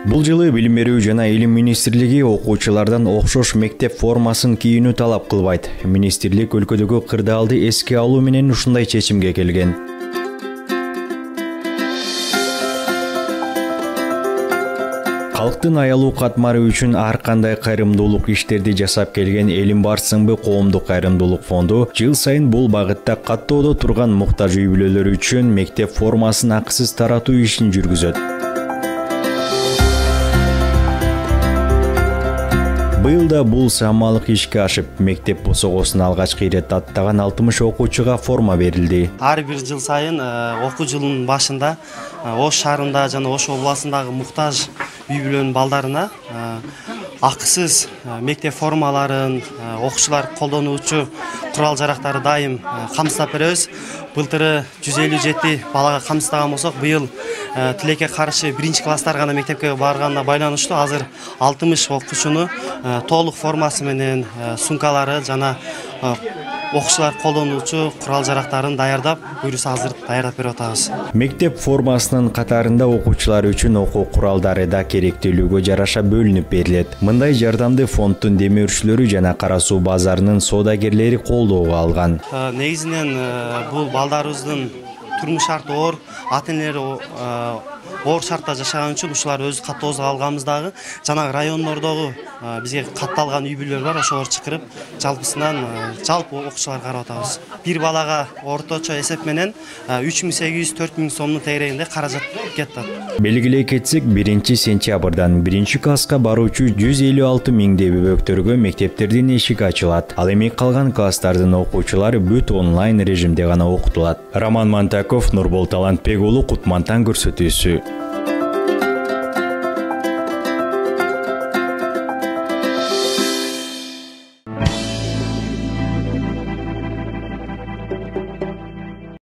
Бул жылы Билим берүү жана Илим министрлиги окуучулардан окшош мектеп формасын кийүүнү талап кылбайт. Министрлик өлкөдөгү кырдаалды эске алуу менен ушундай чечимге келген. Калктын аялуу катмары үчүн ар кандай кайрымдуулук иштерди жасап келген Элим бар сыңбы коомдук кайрымдуулук фонду жыл сайын бул багытта каттоодо турган муктаж үй бүлөлөр үчүн мектеп формасын акысыз таратуу ишин жүргүзөт. Быйыл да бул самалык ишке ашып, мектеп босогосун алгачкы ирет аттаган 60 окуучуга форма берилди. Ар бир жыл сайын окуу жылынын башында Ош шаарында жана Ош областындагы муктаж үй бүлөнүн балдарына акысыз мектеп формаларын, окуучулар колдонуучу курал жарактары дайым камсыздап беребиз. Былтыры 157 балага камсыздаган болсок, быйыл тилекке каршы 1-класстар гана мектепке барганына байланыштуу азыр 60 окуучуну толук формасы менен сумкалары жана окуучулар колдонуучу курал жарактарын даярдап, буюрса азыр даярдап берип атабыз. Мектеп формасынын катарында окуучулар үчүн окуу куралдары да керектүүлүгү жараша бөлүнүп берилет. Мындай жардамды фонддун демөөрчүлөрү жана Кара суу базарынын соодагерлери колдоого алган. Негизинен бул балдарыбыздын турмуш шарты оор, ата-энелери оор шартта жашаган үчүн ушулар өз каттообузга алганбыздагы жана райондордогу бизге катталган үй бүлөлөр бар, ошолор чакырып жалпысынан жалпы окуучулар карап атабыз. Бир балага орточо эсеп менен 3800–4000 сомдун тегерегинде каражат кетет. Белгилей кетсек, 1-сентябрдан 1-класска баруучу 156 миңдей бөбөктөргө мектептердин эшиги ачылат. Ал эми калган класстардын окуучулары бүт онлайн режимде гана окутулат. Роман Мантаков, Нурбол Талантбек уулу, Кутмантан көрсөтүүсү.